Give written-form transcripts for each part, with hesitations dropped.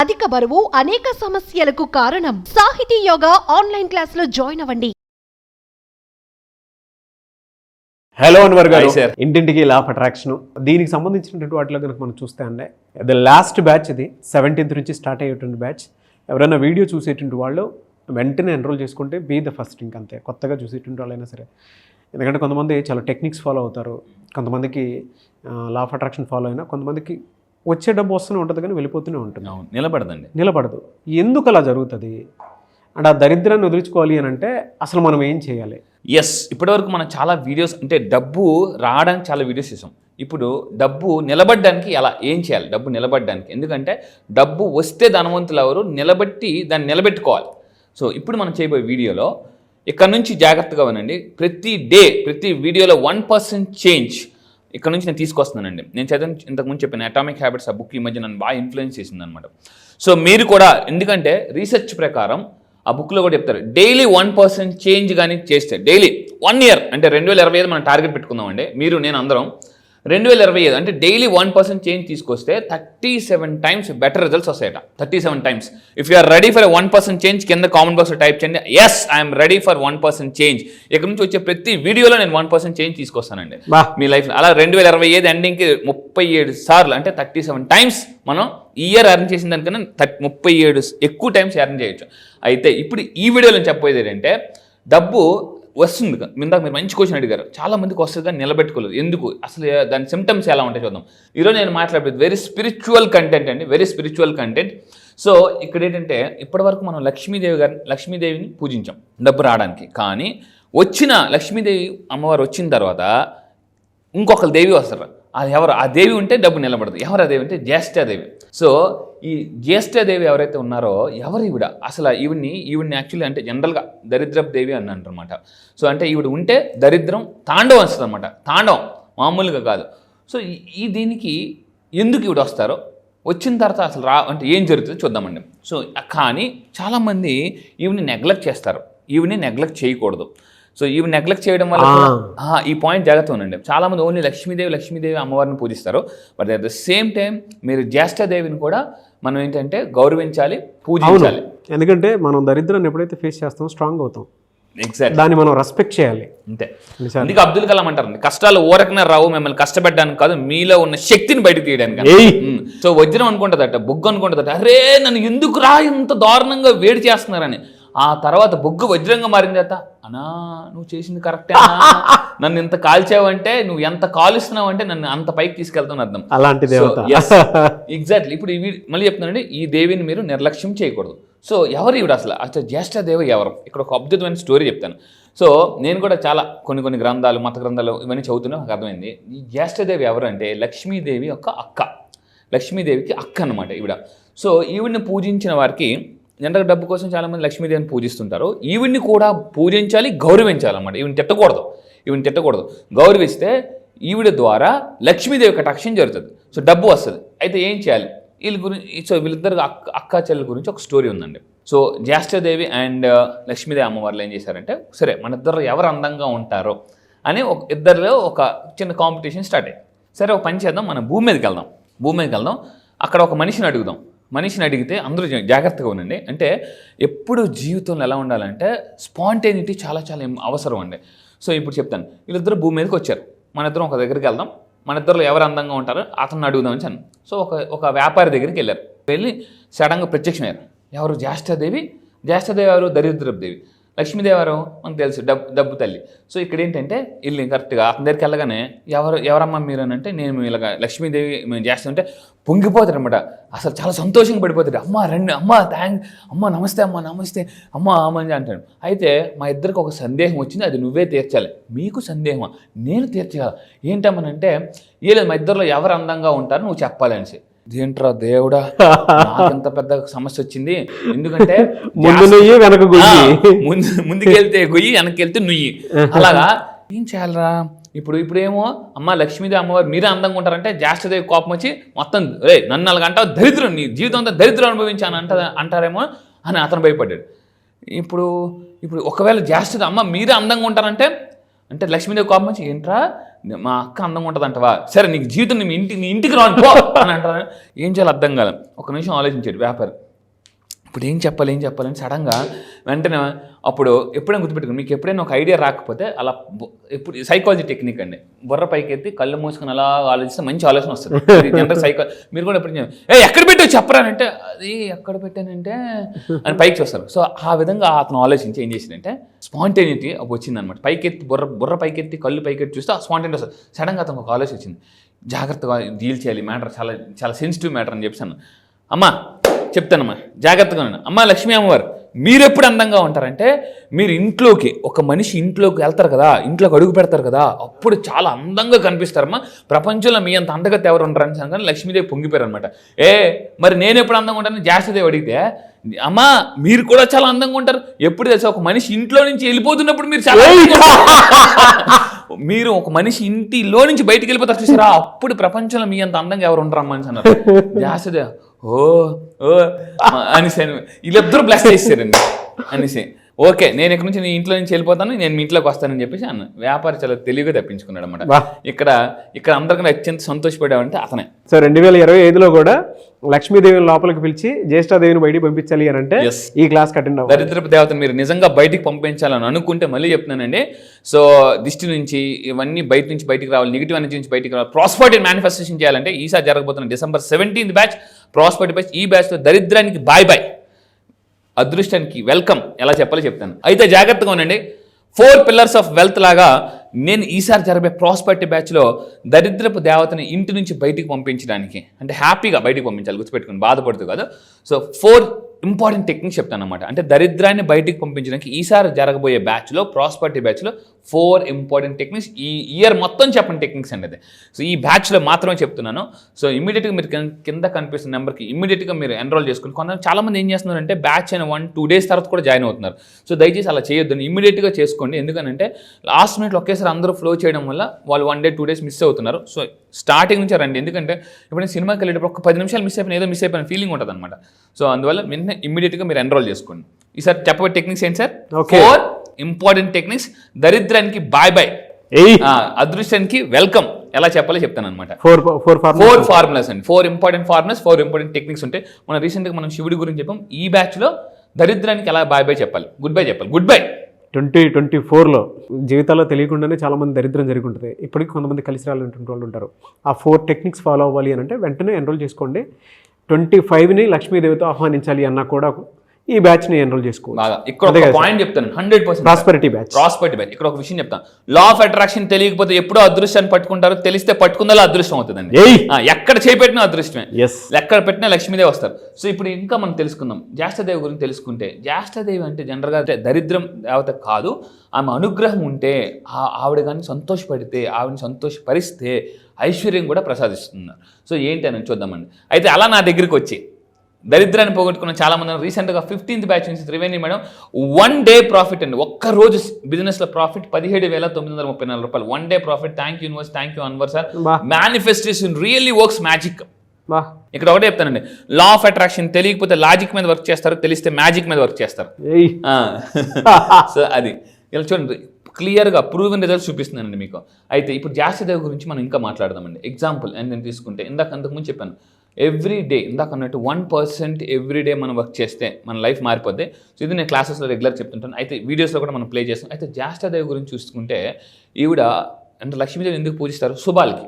అధిక బరువు అనేక సమస్యలకు కారణం. సాహితీ యోగా ఆన్లైన్ క్లాసులో జాయిన్ అవ్వండి. హలో అన్వర్ గారు, ఇంటింటికి లా ఆఫ్ అట్రాక్షన్ దీనికి సంబంధించినటువంటి వాటిలో కనుక మనం చూస్తే అండి ద లాస్ట్ బ్యాచ్ ఇది 17th నుంచి స్టార్ట్ అయ్యేటువంటి బ్యాచ్. ఎవరైనా వీడియో చూసేటువంటి వాళ్ళు వెంటనే ఎన్రోల్ చేసుకుంటే బీ ద ఫస్ట్. ఇంకంతే, కొత్తగా చూసేటువంటి వాళ్ళైనా సరే. ఎందుకంటే కొంతమంది చాలా టెక్నిక్స్ ఫాలో అవుతారు, కొంతమందికి లా ఆఫ్ అట్రాక్షన్ ఫాలో అయినా కొంతమందికి వచ్చే డబ్బు వస్తూనే ఉంటుంది కానీ వెళ్ళిపోతూనే ఉంటుంది, నిలబడదు. ఎందుకు అలా జరుగుతుంది అంటే ఆ దరిద్రాన్ని వదిలించుకోవాలి అని అంటే అసలు మనం ఏం చేయాలి? ఇప్పటివరకు మనం చాలా వీడియోస్, అంటే డబ్బు రావడానికి చాలా వీడియోస్ చేసాం. ఇప్పుడు డబ్బు నిలబడడానికి ఏం చేయాలి? డబ్బు నిలబడడానికి, ఎందుకంటే డబ్బు వస్తే ధనవంతులు ఎవరు, నిలబెట్టి దాన్ని నిలబెట్టుకోవాలి. సో ఇప్పుడు మనం చేయబోయే వీడియోలో ఇక్కడ నుంచి జాగ్రత్తగా వినండి. ప్రతి వీడియోలో 1% చేంజ్ ఇక్కడ నుంచి నేను తీసుకొస్తున్నానండి. నేను ఇంతకుముందు చెప్పిన అటామిక్ హ్యాబిట్స్ ఆ బుక్ ఈ మధ్య నన్ను బాగా ఇన్ఫ్లుయెన్స్ చేసింది అనమాట. సో మీరు కూడా, ఎందుకంటే రీసెర్చ్ ప్రకారం ఆ బుక్లో కూడా చెప్తారు, డైలీ 1% చేంజ్ కానీ చేస్తే, డైలీ 1 year అంటే 2025 మనం టార్గెట్ పెట్టుకుందామండి. మీరు నేను అందరం 2025 అంటే డైలీ 1% చేంజ్ తీసుకొస్తే 37 times బెటర్ రిజల్ట్స్ వస్తాయట. 37 times. If you are ready for 1% change కింద కామెంట్ బాక్స్లో టైప్ చేయండి, yes I'm ready for 1% change. ఇక్కడ నుంచి వచ్చే ప్రతి వీడియోలో నేను 1% చేంజ్ తీసుకొస్తానండి మీ లైఫ్లో. అలా 2025 ఎండింగ్కి 37 సార్లు అంటే 37 times మనం ఈ ఇయర్ ఎర్న్ చేసిన దానికన్నా 37 ఎక్కువ టైమ్స్ ఎర్న్ చేయొచ్చు. అయితే ఇప్పుడు ఈ వీడియోలో చెప్పేది ఏంటంటే, డబ్బు వస్తుంది. ఇందాక మీరు మంచి క్వశ్చన్ అడిగారు, చాలా మందికి వస్తుంది కానీ నిలబెట్టుకోలేదు. ఎందుకు, అసలు దాని సిమ్టమ్స్ ఎలా ఉంటాయి చూద్దాం. ఈరోజు నేను మాట్లాడేది వెరీ స్పిరిచువల్ కంటెంట్ అండి, వెరీ స్పిరిచువల్ కంటెంట్. సో ఇక్కడ ఏంటంటే, ఇప్పటివరకు మనం లక్ష్మీదేవిని పూజించాం డబ్బు రావడానికి. కానీ వచ్చిన లక్ష్మీదేవి అమ్మవారు వచ్చిన తర్వాత ఇంకొకరు దేవి వస్తారు. అది ఎవరు? ఆ దేవి ఉంటే డబ్బు నిలబడదు. ఎవరు ఆ దేవి అంటే జ్యేష్ఠాదేవి. సో ఈ జ్యేష్ఠాదేవి ఎవరైతే ఉన్నారో, ఎవరు ఈవిడ? అసలు ఈవిడ్ని యాక్చువల్లీ అంటే జనరల్గా దరిద్రపు దేవి అని అంటారనమాట. సో అంటే ఈవిడ ఉంటే దరిద్రం తాండవం వస్తుంది అనమాట. తాండవం మామూలుగా కాదు. సో దీనికి ఎందుకు ఈవిడ వస్తారో, వచ్చిన తర్వాత అసలు అంటే ఏం జరుగుతుందో చూద్దామండి. సో కానీ చాలామంది ఈవిని నెగ్లెక్ట్ చేస్తారు. ఈవిని నెగ్లెక్ట్ చేయకూడదు. సో ఇవి నెగ్లెక్ట్ చేయడం వల్ల ఈ పాయింట్ జాగ్రత్త ఉండండి. చాలామంది ఓన్లీ లక్ష్మీదేవి అమ్మవారిని పూజిస్తారు. But at the same time మీరు జ్యేష్ఠదేవిని కూడా మనం ఏంటంటే గౌరవించాలి, పూజించాలి. ఎందుకంటే మనం దరిద్రాన్ని ఎప్పుడైతే ఫేస్ చేస్తామో స్ట్రాంగ్ అవుతాం. ఎగ్జాక్ట్, దాన్ని మనం రెస్పెక్ట్ చేయాలి. అంతే. అందుకే అబ్దుల్ కలాం అంటారు, కష్టాలు ఊరకనే రావు మిమ్మల్ని కష్టపెట్టడానికి కాదు, మీలో ఉన్న శక్తిని బయటకు తీయడానికి. సో వజ్రం అనుకుంటుందట, బొగ్గు అనుకుంటుందట, అరే నన్ను ఎందుకు రా ఇంత దారుణంగా వేడి చేస్తున్నారని. ఆ తర్వాత బొగ్గు వజ్రంగా మారింది. అనా నువ్వు చేసింది కరెక్టే, నన్ను ఇంత కాల్చావంటే, నువ్వు ఎంత కాలుస్తున్నావు అంటే నన్ను అంత పైకి తీసుకెళ్తాను అర్థం. అలాంటి ఎగ్జాక్ట్లీ. ఇప్పుడు మళ్ళీ చెప్తున్నానండి, ఈ దేవిని మీరు నిర్లక్ష్యం చేయకూడదు. సో ఎవరు ఈవిడ అసలు జ్యేష్ఠదేవి ఎవరు? ఇక్కడ ఒక అద్భుతమైన స్టోరీ చెప్తాను. సో నేను కూడా చాలా కొన్ని గ్రంథాలు, మత గ్రంథాలు ఇవన్నీ చదువుతున్నా నాకు అర్థమైంది. ఈ జ్యేష్ఠదేవి ఎవరు అంటే లక్ష్మీదేవి యొక్క అక్క. లక్ష్మీదేవికి అక్క అనమాట ఈవిడ. సో ఈవిడిని పూజించిన వారికి, జనరల్గా డబ్బు కోసం చాలామంది లక్ష్మీదేవిని పూజిస్తుంటారు. ఈవిడ్ని కూడా పూజించాలి, గౌరవించాలన్నమాట. ఈవిని తిట్టకూడదు. గౌరవిస్తే ఈవిడ ద్వారా లక్ష్మీదేవి కటాక్షం జరుగుతుంది. సో డబ్బు వస్తుంది. అయితే ఏం చేయాలి వీళ్ళిద్దరు అక్క చెల్లెల గురించి ఒక స్టోరీ ఉందండి. సో జ్యేష్ఠదేవి అండ్ లక్ష్మీదేవి అమ్మవార్లు ఏం చేశారంటే, సరే మన ఇద్దరు ఎవరు అందంగా ఉంటారో అని ఇద్దరిలో ఒక చిన్న కాంపిటీషన్ స్టార్ట్ అయ్యింది. సరే ఒక పని చేద్దాం, మనం భూమి మీదకి వెళ్దాం, అక్కడ ఒక మనిషిని అడిగితే అందరూ జాగ్రత్తగా ఉండండి. అంటే ఎప్పుడు జీవితంలో ఎలా ఉండాలంటే స్పాంటేనిటీ చాలా అవసరం అండి. సో ఇప్పుడు చెప్తాను, వీళ్ళిద్దరు భూమి మీదకి వచ్చారు, మన ఇద్దరం ఒక దగ్గరికి వెళ్దాం, మన ఇద్దరు ఎవరు అందంగా ఉంటారో అతన్ని అడుగుదామని చెప్పాను. సో ఒక వ్యాపారి దగ్గరికి వెళ్ళి సడన్గా ప్రత్యక్షమయ్యారు. ఎవరు? జ్యేష్ఠదేవి ఎవరు? దరిద్రపు దేవి. లక్ష్మీదేవి ఎవరు మనకు తెలుసు, డబ్బు తల్లి. సో ఇక్కడ ఏంటంటే వెళ్ళి కరెక్ట్గా అతని దగ్గరికి వెళ్ళగానే, ఎవరమ్మా మీరు అని అంటే, నేను ఇలాగ లక్ష్మీదేవి మేము చేస్తుంటే పొంగిపోతాడు అనమాట. అసలు చాలా సంతోషంగా పడిపోతాడు. అమ్మ రండి, అమ్మ నమస్తే అమ్మ అని అంటాడు. అయితే మా ఇద్దరికి ఒక సందేహం వచ్చింది, అది నువ్వే తీర్చాలి. మీకు సందేహమా? నేను తీర్చగల. ఏంటమ్మనంటే, లేదు మా ఇద్దరిలో ఎవరు అందంగా ఉంటారో నువ్వు చెప్పాలి అనేసి. ఏంట్రా దేవుడా, ఇంత పెద్ద సమస్య వచ్చింది. ఎందుకంటే ముందుకెళ్తే గొయ్యి, వెనక్కి వెళ్తే నుయ్యి. అలాగా ఏం చేయాలరా? ఇప్పుడేమో అమ్మ లక్ష్మీదేవి అమ్మవారు మీరే అందంగా ఉంటారంటే జ్యేష్ఠదేవి కోపం వచ్చి మొత్తం నన్ను అలాగంటావు, దరిద్రం, నీ జీవితం అంతా దరిద్రం అనుభవించాను అంటారేమో అని అతను భయపడ్డాడు. ఇప్పుడు ఒకవేళ జ్యేష్ఠదేవి అమ్మ మీరే అందంగా ఉంటారంటే లక్ష్మీదేవి కోపం వచ్చి, ఏంట్రా మా అక్క అందంగా ఉంటుంది అంటవా, సరే నీకు జీవితం నీ ఇంటికి రాను పో అని అంటారా. ఏం చేయాలి అర్థం కాదు. ఒక నిమిషం ఆలోచించాడు వ్యాపారి, ఇప్పుడు ఏం చెప్పాలని సడన్గా వెంటనే అప్పుడు ఎప్పుడైనా గుర్తుపెట్టుకుని, మీకు ఎప్పుడైనా ఒక ఐడియా రాకపోతే అలా ఎప్పుడు సైకాలజీ టెక్నిక్ అండి, బుర్ర పైకి ఎత్తి కళ్ళు మూసుకొని అలా ఆలోచిస్తే మంచి ఆలోచన వస్తుంది. జనరల్ మీరు కూడా ఎప్పుడు ఎక్కడ పెట్టావు చెప్పరా అంటే అది ఎక్కడ పెట్టానంటే అని పైకి చూస్తారు. సో ఆ విధంగా అతను ఆలోచించి ఏం చేసిందంటే స్పాంటేనిటీ వచ్చిందనమాట. పైకెత్తి బుర్ర పైకెత్తి కళ్ళు పైకెత్తి చూస్తే ఆ స్పాంటేనిటీ వస్తుంది. సడన్గా అతను ఒక ఆలోచన వచ్చింది, జాగ్రత్తగా డీల్ చేయాలి, మ్యాటర్ చాలా చాలా సెన్సిటివ్ మ్యాటర్ అని చెప్పాను. అమ్మా చెప్తానమ్మా జాగ్రత్తగా ఉన్నాను. అమ్మ లక్ష్మీ అమ్మవారు, మీరు ఎప్పుడు అందంగా ఉంటారంటే మీరు ఇంట్లోకి ఒక మనిషి ఇంట్లోకి వెళ్తారు కదా, ఇంట్లోకి అడుగు పెడతారు కదా, అప్పుడు చాలా అందంగా కనిపిస్తారమ్మా. ప్రపంచంలో మీ అంత అందగత ఎవరు ఉంటారని కానీ లక్ష్మీదేవి పొంగిపోయారు అనమాట. మరి నేను ఎప్పుడు అందంగా ఉంటానని జాస్తిదేవి అడిగితే, అమ్మా మీరు కూడా చాలా అందంగా ఉంటారు. ఎప్పుడు తెలుసా, ఒక మనిషి ఇంట్లో నుంచి వెళ్ళిపోతున్నప్పుడు మీరు చాలా మీరు ఒక మనిషి ఇంటిలో నుంచి బయటికి వెళ్ళిపోతారు చూసారా, అప్పుడు ప్రపంచంలో మీ అంత అందంగా ఎవరు ఉంటారమ్మా అని అన్నారు. జాస్తిదేవి ఓ అనేసి వీళ్ళిద్దరూ బ్లెస్ చేశారండి అనేసి, ఓకే నేను ఇక్కడ నుంచి నీ ఇంట్లో నుంచి వెళ్ళిపోతాను, నేను మీ ఇంట్లోకి వస్తానని చెప్పేసి అన్న. వ్యాపారి చాలా తెలివిగా తప్పించుకున్నాడు అనమాట. ఇక్కడ అందరికన్నా అత్యంత సంతోషపడామంటే అతనే. సో 2025లో కూడా లక్ష్మీదేవిని లోపలికి పిలిచి జ్యేష్ఠాదేవిని బయటికి పంపించాలి అని అంటే ఈ క్లాస్ అటెండ్ అవ్వాలి. దరిద్రపు దేవతను మీరు నిజంగా బయటికి పంపించాలని అనుకుంటే మళ్ళీ చెప్తున్నానండి, సో దిష్టి నుంచి ఇవన్నీ బయటికి రావాలి, నెగిటివ్ ఎనర్జీ నుంచి బయటికి రావాలి, ప్రాస్పరిటీ మేనిఫెస్టేషన్ చేయాలంటే ఈసారి జరగబోతున్న December 17th batch prosperity batch. ఈ బ్యాచ్లో దరిద్రానికి బాయ్ బాయ్, అదృష్టానికి వెల్కమ్ ఎలా చెప్పాలో చెప్తాను. అయితే జాగ్రత్తగా ఉండండి. 4 pillars ఆఫ్ వెల్త్ లాగా నేను ఈసారి జరిగే ప్రాస్పరిటీ బ్యాచ్లో దరిద్రపు దేవతని ఇంటి నుంచి బయటికి పంపించడానికి, అంటే హ్యాపీగా బయటికి పంపించాలి, గుర్తుపెట్టుకుని బాధపడుతూ కాదు. సో 4 ఇంపార్టెంట్ టెక్నిక్స్ చెప్తాను అనమాట. అంటే దరిద్రాన్ని బయటికి పంపించడానికి ఈసారి జరగబోయే బ్యాచ్లో ప్రాస్పరిటీ బ్యాచ్లో 4 ఇంపార్టెంట్ టెక్నిక్స్, ఈ ఇయర్ మొత్తం చెప్పండి టెక్నిక్స్ అనేది. సో ఈ బ్యాచ్లో మాత్రమే చెప్తున్నాను. సో ఇమీడియట్గా మీరు కింద కనిపిస్తున్న నెంబర్కి ఇమీడియట్గా మీరు ఎన్రోల్ చేసుకుని, చాలామంది ఏం చేస్తున్నారంటే బ్యాచ్ అయిన 1-2 days తర్వాత కూడా జాయిన్ అవుతున్నారు. సో దయచేసి అలా చేయొద్దని, ఇమీడియట్గా చేసుకోండి. ఎందుకంటే లాస్ట్ మినిట్లో ఒకేసారి అందరూ ఫ్లో చేయడం వల్ల వాళ్ళు 1 day 2 days మిస్ అవుతున్నారు. సో స్టార్టింగ్ నుంచి రండి, ఎందుకంటే ఇప్పుడు నేను సినిమాకి వెళ్ళేటప్పుడు ఒక 10 నిమిషాలు మిస్ అయిపోయిన, ఏదో మిస్ అయిపోయిన ఫీలింగ్ ఉంటుంది అనమాట. సో అందువల్ల వెంటనే ఇమీడియట్గా మీరు ఎన్రోల్ చేసుకోండి. ఈసారి చెప్పబోయే టెక్నిక్స్ ఏంటి సార్? 4 important techniques. దరిద్రానికి బాయ్ బాయ్, అదృష్టానికి వెల్కమ్ ఎలా చెప్పాలో చెప్తాను అనమాట. 4 ఫార్ములాస్ అండి, 4 ఇంపార్టెంట్ ఫార్ములాస్, 4 ఇంపార్టెంట్ టెక్నిక్స్ ఉంటాయి. మనం రీసెంట్గా మనం శివుడి గురించి చెప్పాం. ఈ బ్యాచ్లో దరిద్రానికి ఎలా బాయ్ బాయ్ చెప్పాలి, గుడ్ బై చెప్పాలి. Goodbye. 2024లో జీవితాల్లో తెలియకుండానే చాలామంది దరిద్రం జరిగి ఉంటుంది. ఇప్పటికీ కొంతమంది కలిసి రావాలనుకుంటే వాళ్ళు ఉంటారు. ఆ 4 టెక్నిక్స్ ఫాలో అవ్వాలి అని అంటే వెంటనే ఎన్రోల్ చేసుకోండి. 25ని లక్ష్మీదేవితో ఆహ్వానించాలి అన్నా కూడా ఈ బ్యాచ్ని ఎన్రోల్ చేసుకోవాలి. ఇక్కడ ఒక పాయింట్ చెప్తాను, 100% ప్రాస్పరిటీ బ్యాచ్. ఇక్కడ ఒక విషయం చెప్తాను. లా ఆఫ్ అట్రాక్షన్ తెలియకపోతే ఎప్పుడో అదృష్టాన్ని పట్టుకుంటారు, తెలిస్తే పట్టుకుందా అదృష్టం అవుతుందండి. ఎక్కడ చేపెట్టినా అదృష్టమే, ఎక్కడ పెట్టినా లక్ష్మీదేవి వస్తారు. సో ఇప్పుడు ఇంకా మనం తెలుసుకుందాం జ్యేష్ఠదేవి గురించి. తెలుసుకుంటే జ్యేష్ఠదేవి అంటే జనరల్గా దరిద్రం దేవత కాదు, ఆమె అనుగ్రహం ఉంటే ఆవిడ కానీ సంతోషపడితే, ఆవిడని సంతోషపరిస్తే ఐశ్వర్యం కూడా ప్రసాదిస్తున్నారు. సో ఏంటి అని చూద్దామండి. అయితే అలా నా దగ్గరికి వచ్చి దరిద్రాన్ని పోగొట్టుకున్న చాలా మంది రీసెంట్గా 15th బ్యాచ్ నుంచి త్రివేణి మేడం 1 day ప్రాఫిట్ అండి, ఒక్కరోజు బిజినెస్లో ప్రాఫిట్ 17,934 రూపాయలు. 1 day profit. Thank you universe, thank you Anwar sir. Manifestation really works magic. ఇక్కడ ఒకటే చెప్తానండి, లా ఆఫ్ అట్రాక్షన్ తెలియకపోతే లాజిక్ మీద వర్క్ చేస్తారు, తెలిస్తే మ్యాజిక్ మీద వర్క్ చేస్తారు. సో అది ఇలా చూడండి, క్లియర్గా ప్రూవెన్ రిజల్ట్స్ చూపిస్తున్నానండి మీకు. అయితే ఇప్పుడు జ్యేష్ఠదేవి గురించి మనం ఇంకా మాట్లాడదామండి. ఎగ్జాంపుల్ నేను తీసుకుంటే అంతకుముందు చెప్పాను, ఎవ్రీ డే ఇందాక అన్నట్టు 1% ఎవ్రీ డే మనం వర్క్ చేస్తే మన లైఫ్ మారిపోద్ది. సో ఇది నేను క్లాసెస్లో రెగ్యులర్ చెప్తుంటాను, అయితే వీడియోస్లో కూడా మనం ప్లే చేస్తాం. అయితే జ్యేష్ఠదేవి గురించి చూసుకుంటే ఈవిడ అంటే లక్ష్మీదేవి ఎందుకు పూజిస్తారు? శుభాలకి.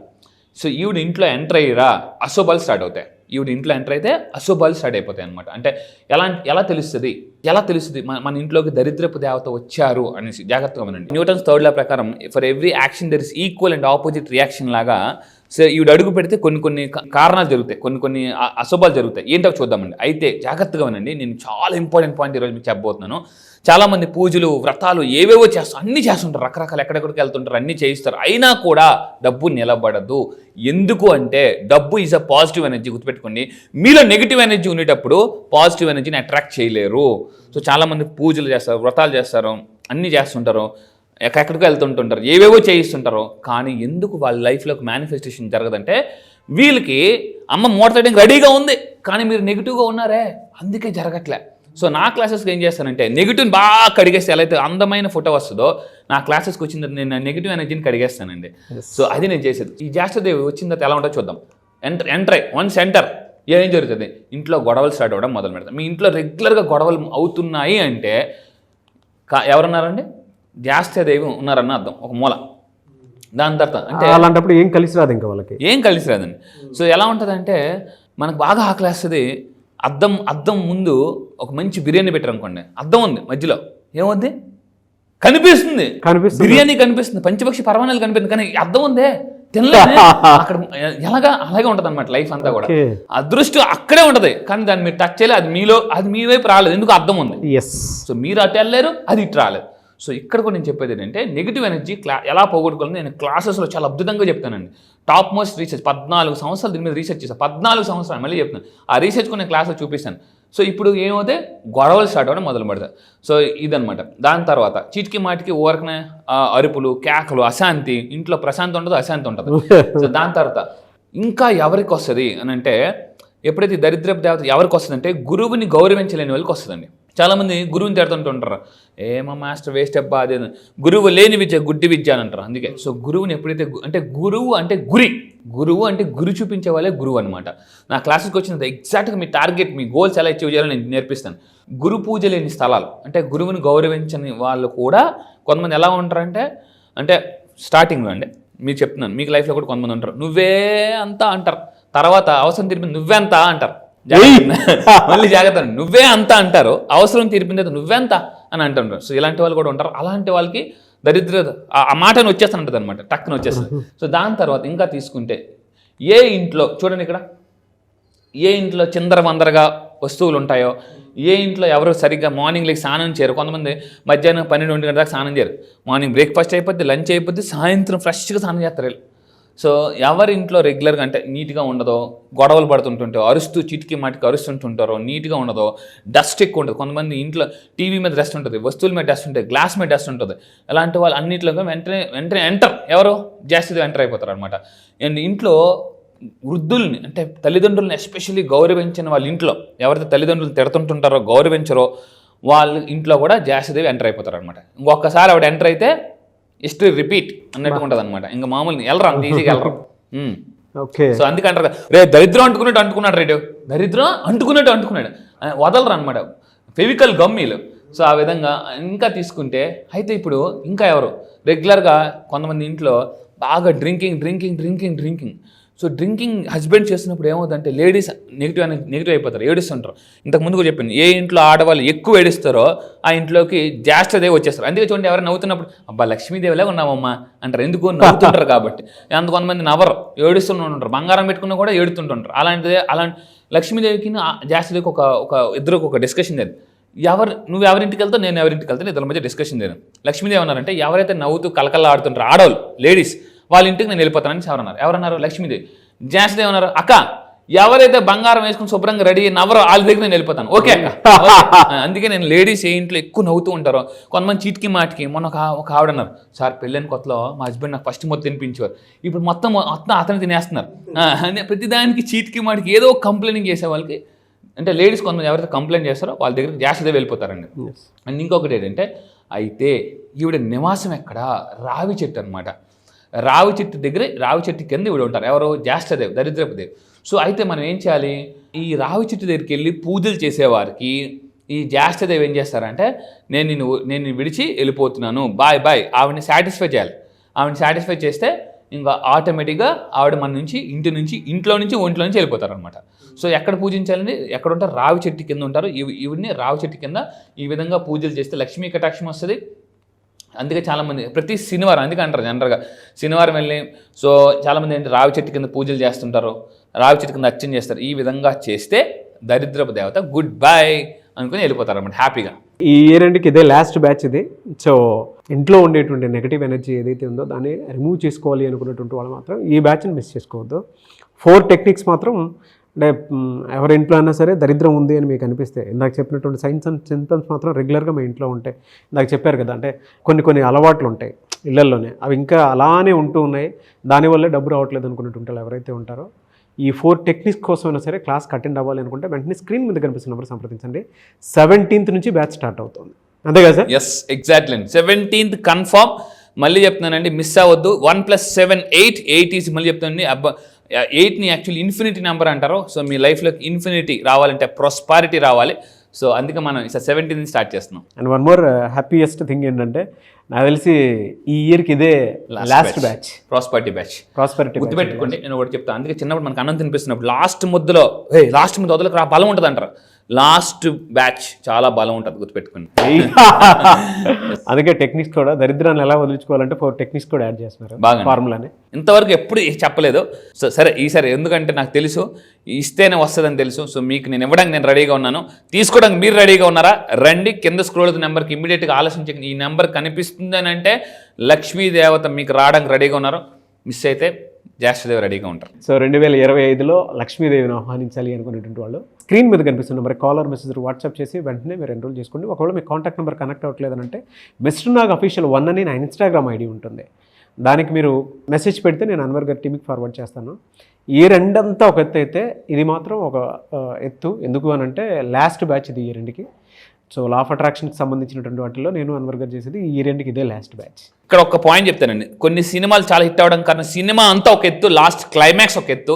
సో ఈవిడ ఇంట్లో ఎంటర్ అయ్యిరా అశుభాలు స్టార్ట్ అవుతాయి. ఈవిడ ఇంట్లో ఎంటర్ అయితే అశుభాలు స్టార్ట్ అయిపోతాయి అనమాట. అంటే ఎలా తెలుస్తుంది మన ఇంట్లోకి దరిద్రపు దేవత వచ్చారు అనేసి? జాగ్రత్తగా వినండి. న్యూటన్స్ 3rd లా ప్రకారం for every action there is equal and opposite reaction లాగా. సో ఈవిడ అడుగు పెడితే కొన్ని కారణాలు జరుగుతాయి, కొన్ని అశుభాలు జరుగుతాయి. ఏంటో చూద్దామండి. అయితే జాగ్రత్తగా వినండి, నేను చాలా ఇంపార్టెంట్ పాయింట్ ఈరోజు మీకు చెప్పబోతున్నాను. చాలామంది పూజలు వ్రతాలు ఏవేవో చేస్తారు, అన్నీ చేస్తుంటారు, రకరకాలు ఎక్కడెక్కడికి వెళ్తుంటారు, అన్నీ చేయిస్తారు, అయినా కూడా డబ్బు నిలబడదు. ఎందుకు అంటే డబ్బు ఈజ్ అ పాజిటివ్ ఎనర్జీ. గుర్తుపెట్టుకోండి, మీలో నెగిటివ్ ఎనర్జీ ఉండేటప్పుడు పాజిటివ్ ఎనర్జీని అట్రాక్ట్ చేయలేరు. సో చాలామంది పూజలు చేస్తారు, వ్రతాలు చేస్తారు, అన్నీ చేస్తుంటారు, ఎక్కడికో వెళ్తుంటుంటారు, ఏవేవో చేయిస్తుంటారు, కానీ ఎందుకు వాళ్ళ లైఫ్లోకి మేనిఫెస్టేషన్ జరగదంటే వీళ్ళకి అమ్మ మూట తీయడానికి రెడీగా ఉంది, కానీ మీరు నెగిటివ్గా ఉన్నారే, అందుకే జరగట్లే. సో నా క్లాసెస్కి ఏం చేస్తానంటే నెగిటివ్ని బాగా కడిగేస్తే ఎలా అయితే అందమైన ఫోటో వస్తుందో నా క్లాసెస్కి వచ్చిన తర్వాత నేను నెగిటివ్ ఎనర్జీని కడిగేస్తానండి. సో అది నేను చేసేది. ఈ జ్యేష్ఠదేవి వచ్చిన తర్వాత ఎలా ఉంటుందో చూద్దాం. ఎంటర్ వన్స్ ఎంటర్ ఏం జరుగుతుంది, ఇంట్లో గొడవలు స్టార్ట్ అవ్వడం మొదలు పెడతాం. మీ ఇంట్లో రెగ్యులర్గా గొడవలు అవుతున్నాయి అంటే ఎవరున్నారండి, జ్యేష్ఠదేవి ఉన్నారన్న అర్థం, ఒక మూల. దాని తర్వాత అంటే అలాంటప్పుడు ఏం కలిసి రాదు, ఇంకా వాళ్ళకి ఏం కలిసి రాదండి. సో ఎలా ఉంటుందంటే మనకు బాగా ఆకలేస్తుంది, అద్దం ముందు ఒక మంచి బిర్యానీ పెట్టారు అనుకోండి, అద్దం ఉంది మధ్యలో, ఏమవుద్ది, కనిపిస్తుంది బిర్యానీ కనిపిస్తుంది, పంచపక్షి పర్వాణాలు కనిపిస్తుంది, కానీ అద్దం ఉందే తినలేదు అక్కడ. అలాగే ఉంటుంది అనమాట లైఫ్ అంతా కూడా. అదృష్టం అక్కడే ఉంటది, కానీ దాన్ని మీరు టచ్ చేయలేదు, అది మీ వైపు రాలేదు, ఎందుకు అద్దం ఉంది. సో మీరు అటు వెళ్ళలేరు, అది ఇటు రాలేదు. సో ఇక్కడ కూడా నేను చెప్పేది ఏంటంటే నెగిటివ్ ఎనర్జీ ఎలా పోగొట్టుకోవాలని నేను క్లాసెస్లో చాలా అద్భుతంగా చెప్తానండి. టాప్ మోస్ట్ రీసెర్చ్ 14 సంవత్సరాలు దీని మీద రీసెర్చ్ చేశాను. 14 సంవత్సరాలు మళ్ళీ చెప్తాను. ఆ రీసెర్చ్ కూడా నేను క్లాస్లో చూపిస్తాను. సో ఇప్పుడు ఏమవుతే గొడవలు స్టార్ట్ అవ్వడం మొదలు పెడతాయి. సో ఇదనమాట. దాని తర్వాత చీటికి మాటికి ఊరకనే అరుపులు, కేకలు, అశాంతి, ఇంట్లో ప్రశాంతి ఉండదు, అశాంతి ఉంటుంది. సో దాని తర్వాత ఇంకా ఎవరికి వస్తుంది అని అంటే, ఎప్పుడైతే దరిద్రపు దేవత ఎవరికి వస్తుంది అంటే గురువుని గౌరవించలేని వాళ్ళకి వస్తుందండి. చాలామంది గురువుని తిడుతుంటుంటారు, ఏమో మాస్టర్ వేస్ట్ అబ్బా అదే, గురువు లేని విద్య గుడ్డి విద్య అని అంటారు. అందుకే సో గురువుని ఎప్పుడైతే గురువు అంటే గురి చూపించే వాళ్ళే గురువు అనమాట. నా క్లాసెస్కి వచ్చిన ఎగ్జాక్ట్గా మీ టార్గెట్, మీ గోల్స్ ఎలా అచీవ్ చేయాలో నేను నేర్పిస్తాను. గురు పూజ లేని స్థలాలు అంటే గురువుని గౌరవించని వాళ్ళు కూడా కొంతమంది ఎలా ఉంటారంటే, అంటే స్టార్టింగ్లో అండి మీరు చెప్తున్నాను, మీకు లైఫ్లో కూడా కొంతమంది ఉంటారు, నువ్వే అంతా అంటారు, తర్వాత అవసరం తీరిపోయింది నువ్వే అంతా అంటారు. మళ్ళీ జాగ్రత్త, నువ్వే అంతా అంటారు, అవసరం తీరిపోయిన తర్వాత నువ్వెంత అని అంటుంటారు. సో ఇలాంటి వాళ్ళు కూడా ఉంటారు. అలాంటి వాళ్ళకి దరిద్రత ఆ మాటను వచ్చేస్తుంటుంది అనమాట, టక్కున వచ్చేస్తుంది. సో దాని తర్వాత ఇంకా తీసుకుంటే ఏ ఇంట్లో చూడండి, ఇక్కడ ఏ ఇంట్లో చిందరవందరగా వస్తువులు ఉంటాయో, ఏ ఇంట్లో ఎవరు సరిగ్గా మార్నింగ్ లేక స్నానం చేయరు, కొంతమంది మధ్యాహ్నం 12-1 గంటల దాకా స్నానం చేయరు, మార్నింగ్ బ్రేక్ఫాస్ట్ అయిపోద్ది, లంచ్ అయిపోద్ది, సాయంత్రం ఫ్రెష్గా స్నానం చేస్తారు. సో ఎవరి ఇంట్లో రెగ్యులర్గా అంటే నీట్గా ఉండదో, గొడవలు పడుతుంటుంటారో, అరుస్తూ చిటికి మాటికి అరుస్తుంటుంటారో, నీట్గా ఉండదో, డస్ట్ ఎక్కువ ఉంటుంది. కొంతమంది ఇంట్లో టీవీ మీద డస్ట్ ఉంటుంది, వస్తువుల మీద డస్ట్ ఉంటుంది, గ్లాస్ మీద డస్ట్ ఉంటుంది. అలాంటి వాళ్ళు అన్నింటిలో వెంటనే ఎవరు జాస్తిగా ఎంటర్ అయిపోతారు అనమాట. అండ్ ఇంట్లో వృద్ధుల్ని అంటే తల్లిదండ్రులను ఎస్పెషల్లీ గౌరవించిన వాళ్ళ ఇంట్లో ఎవరైతే తల్లిదండ్రులు తిడుతుంటుంటారో, గౌరవించరో, వాళ్ళ ఇంట్లో కూడా జాస్తిదేవి ఎంటర్ అయిపోతారు అనమాట. ఇంకొకసారి ఆవిడ ఎంటర్ అయితే హిస్టరీ రిపీట్ అన్నట్టు ఉంటుంది అనమాట. ఇంకా మామూలు వెళ్ళరు, అంత ఈజీగా వెళ్ళరు. సో అందుకంటారు రే దరిద్రం అంటుకున్నాడు రేడు, దరిద్రం అంటుకున్నాడు వదలరు అనమాట, ఫెవికల్ గమ్మీలు. సో ఆ విధంగా ఇంకా తీసుకుంటే అయితే ఇప్పుడు ఇంకా ఎవరు రెగ్యులర్గా కొంతమంది ఇంట్లో బాగా డ్రింకింగ్. సో డ్రింకింగ్ హస్బెండ్ చేస్తున్నప్పుడు ఏమవుతుందంటే లేడీస్ నెగిటివ్ అయిపోతారు, ఏడుస్తుంటారు. ఇంతకుముందు కూడా చెప్పాను, ఏ ఇంట్లో ఆడవాళ్ళు ఎక్కువ ఏడుస్తారో ఆ ఇంట్లోకి జ్యేష్ఠదేవి వచ్చేస్తారు. అందుకే చూడండి, ఎవరైనా నవ్వుతున్నప్పుడు అబ్బా లక్ష్మీదేవిలాగా ఉన్నామమ్మా అంటారు, ఎందుకు నవ్వుతుంటారు కాబట్టి. కొంతమంది నవ్వరు, ఏడుస్తుంటారు, బంగారం పెట్టుకున్నా కూడా ఏడుతుంటుంటారు. అలాంటి లక్ష్మీదేవికి జ్యేష్ఠదేవికి ఇద్దరికి ఒక డిస్కషన్ జరిగింది. నువ్వు ఎవరింటికి వెళ్తావు, నేను ఎవరింటికి వెళ్తాను, ఇద్దరి మధ్య డిస్కషన్ జరిగింది. లక్ష్మీదేవి అన్నారంటే ఎవరైతే నవ్వుతూ కలకల్లా ఆడుతుంటారు ఆడవాళ్ళు, లేడీస్, వాళ్ళ ఇంటికి నేను వెళ్ళిపోతానని ఎవరన్నారు లక్ష్మీదేవి. జ్యేష్ఠదేవి అన్నారు, అక్క ఎవరైతే బంగారం వేసుకుని శుభ్రంగా రెడీ నవ్వరో వాళ్ళ దగ్గర నేను వెళ్ళిపోతాను, ఓకే అక్క. అందుకే నేను లేడీస్ ఏ ఇంట్లో ఎక్కువ నవ్వుతూ ఉంటారో, కొంతమంది చీటికి మాటికి. మొన్న ఒక ఆవిడ అన్నారు, సార్ పెళ్ళైన కొత్తలో మా హస్బెండ్ నాకు ఫస్ట్ మొత్తం తినిపించేవారు, ఇప్పుడు మొత్తం అతను తినేస్తున్నారు. ప్రతిదానికి చీటికి మాటికి ఏదో కంప్లైంట్ చేసే వాళ్ళకి అంటే లేడీస్ కొంతమంది ఎవరైతే కంప్లైంట్ చేస్తారో వాళ్ళ దగ్గర జ్యేష్ఠదేవి వెళ్ళిపోతారండి. అండ్ ఇంకొకటి ఏంటంటే, అయితే ఈవిడ నివాసం ఎక్కడ, రావి చెట్టు అనమాట. రావి చెట్టు కింద ఈవిడ ఉంటారు. ఎవరు, జ్యేష్ఠదేవి, దరిద్రపు దేవి. సో అయితే మనం ఏం చేయాలి, ఈ రావి చెట్టు దగ్గరికి వెళ్ళి పూజలు చేసేవారికి ఈ జ్యేష్ఠదేవి ఏం చేస్తారంటే, నేను విడిచి వెళ్ళిపోతున్నాను, బాయ్ ఆవిడని సాటిస్ఫై చేయాలి. ఆవిడని సాటిస్ఫై చేస్తే ఇంకా ఆటోమేటిక్గా ఆవిడ మన నుంచి ఇంట్లో నుంచి ఒంట్లో నుంచి వెళ్ళిపోతారు అనమాట. సో ఎక్కడ పూజించాలని, ఎక్కడ ఉంటారు, రావి చెట్టు కింద ఉంటారు. ఈవిడ్ని రావి చెట్టు కింద ఈ విధంగా పూజలు చేస్తే లక్ష్మీ కటాక్షం వస్తుంది. అందుకే చాలామంది ప్రతి శనివారం, అందుకే అంటారు జనరల్గా శనివారం వెళ్ళి, సో చాలామంది ఏంటి రావి చెట్టు కింద పూజలు చేస్తుంటారు, రావి చెట్టు కింద అర్చన చేస్తారు. ఈ విధంగా చేస్తే దరిద్రపు దేవత గుడ్ బై అనుకుని వెళ్ళిపోతారు అన్నమాట హ్యాపీగా. ఈ ఇయర్ ఎండ్కి ఇదే లాస్ట్ బ్యాచ్ ఇది. సో ఇంట్లో ఉండేటువంటి నెగిటివ్ ఎనర్జీ ఏదైతే ఉందో దాన్ని రిమూవ్ చేసుకోవాలి అనుకున్నటువంటి వాళ్ళు మాత్రం ఈ బ్యాచ్ని మిస్ చేసుకోవద్దు. 4 టెక్నిక్స్ మాత్రం అంటే ఎవరి ఇంట్లో అయినా సరే దరిద్రం ఉంది అని మీకు అనిపిస్తే, ఇందాక చెప్పినటువంటి సైన్స్ అండ్ సింప్టమ్స్ మాత్రం రెగ్యులర్గా మీ ఇంట్లో ఉంటాయి. ఇందాక చెప్పారు కదా, అంటే కొన్ని అలవాట్లు ఉంటాయి ఇళ్లల్లోనే, అవి ఇంకా అలానే ఉంటూ ఉన్నాయి, దానివల్లే డబ్బు రావట్లేదు అనుకున్నట్టు ఎవరైతే ఉంటారో ఈ 4 టెక్నిక్స్ కోసమైనా సరే క్లాస్కి అటెండ్ అవ్వాలి అనుకుంటే వెంటనే స్క్రీన్ మీద కనిపిస్తున్న నెంబర్ సంప్రదించండి. 17th నుంచి బ్యాచ్ స్టార్ట్ అవుతుంది, అంతే కదా సార్? ఎస్, ఎగ్జాక్ట్లీ అండి. 17th confirm. మళ్ళీ చెప్తున్నానండి, మిస్ అవ్వద్దు. 1+7 8 8 ఈజ్ మళ్ళీ చెప్తానండి. 8ని యాక్చువల్లీ ఇన్ఫినిటీ నెంబర్ అంటారు. సో మీ లైఫ్లోకి ఇన్ఫినిటీ రావాలంటే ప్రాస్పారిటీ రావాలి. సో అందుకే మనం 17th స్టార్ట్ చేస్తున్నాం. And one more happiest thing ఏంటంటే నాకు తెలిసి ఈ ఇయర్కి ఇదే last batch, prosperity batch. Prosperity. గుర్తుపెట్టుకోండి, నేను ఒకటి చెప్తాను. అందుకే చిన్నప్పుడు మనకు అన్నం తినిపిస్తున్నప్పుడు లాస్ట్ ముద్దలో లాస్ట్ ముద్ద వదలకు రా బలం ఉంటుంది అంటారు. లాస్ట్ బ్యాచ్ చాలా బలం ఉంటుంది, గుర్తుపెట్టుకోండి. అందుకే టెక్నిక్స్ కూడా దరిద్రాన్ని ఎలా వదిలించుకోవాలంటే 4 టెక్నిక్స్ కూడా యాడ్ చేస్తున్నారు బాగా ఫార్ములాని. ఇంతవరకు ఎప్పుడు చెప్పలేదు. సో సరే ఈసారి, ఎందుకంటే నాకు తెలుసు ఇస్తేనే వస్తుందని తెలుసు. సో మీకు నేను ఇవ్వడానికి నేను రెడీగా ఉన్నాను. తీసుకోవడానికి మీరు రెడీగా ఉన్నారా? రండి, కింద స్క్రోల్ అవుతున్న నెంబర్కి ఇమీడియట్గా ఆలోచించండి. ఈ నెంబర్ కనిపిస్తుంది అని అంటే లక్ష్మీ దేవత మీకు రావడానికి రెడీగా ఉన్నారు. మిస్ అయితే జ్యేష్ఠదేవి రెడీగా ఉంటారు. సో 2025లో లక్ష్మీదేవిని ఆహ్వానించాలి అనుకునేటువంటి వాళ్ళు స్క్రీన్ మీద కనిపిస్తున్న నెంబర్ కాలర్ మెసేజ్ వాట్సాప్ చేసి వెంటనే మీరు ఎన్రోల్ చేసుకోండి. ఒకవేళ మీ కాంటాక్ట్ నెంబర్ కనెక్ట్ అవ్వట్లేదంటే మిస్టర్ నాగ్ అఫీషియల్ 1 అని నా ఇన్స్టాగ్రామ్ ఐడి ఉంటుంది. దానికి మీరు మెసేజ్ పెడితే నేను అన్వర్ గారి టీమ్కి ఫార్వర్డ్ చేస్తాను. ఈ రెండంతా ఒక ఎత్తు అయితే ఇది మాత్రం ఒక ఎత్తు. ఎందుకు అని అంటే లాస్ట్ బ్యాచ్ ఇది ఈ రెండుకి. సో లా ఆఫ్ అట్రాక్షన్కి సంబంధించినటువంటి వాటిలో నేను అన్వర్ గారు చేసేది ఈ రెండుకి ఇదే లాస్ట్ బ్యాచ్. ఇక్కడ ఒక పాయింట్ చెప్తానండి. కొన్ని సినిమాలు చాలా హిట్ అవ్వడం కారణం సినిమా అంతా ఒక ఎత్తు, లాస్ట్ క్లైమాక్స్ ఒక ఎత్తు,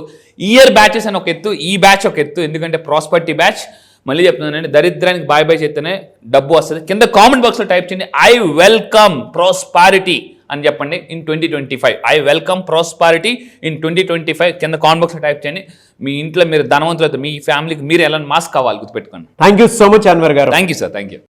ఇయర్ బ్యాచెస్ అని ఒక ఎత్తు, ఈ బ్యాచ్ ఒక ఎత్తు. ఎందుకంటే ప్రాస్పరిటీ బ్యాచ్. మళ్ళీ చెప్తున్నానండి, దరిద్రానికి బాయ్ బాయ్ చేస్తేనే డబ్బు వస్తుంది. కింద కామెంట్ బాక్స్లో టైప్ చేయండి, ఐ వెల్కమ్ ప్రాస్పారిటీ అని చెప్పండి in 2025. I welcome prosperity in 2025 కింద కామెంట్ బాక్స్లో టైప్ చేయండి. మీ ఇంట్లో మీరు ధనవంతులతో మీ ఫ్యామిలీకి మీరు ఎలా మాస్క్ కావాలి, గుర్తుపెట్టుకోండి. Thank you so much Anwar గారు. Thank you sir, thank you.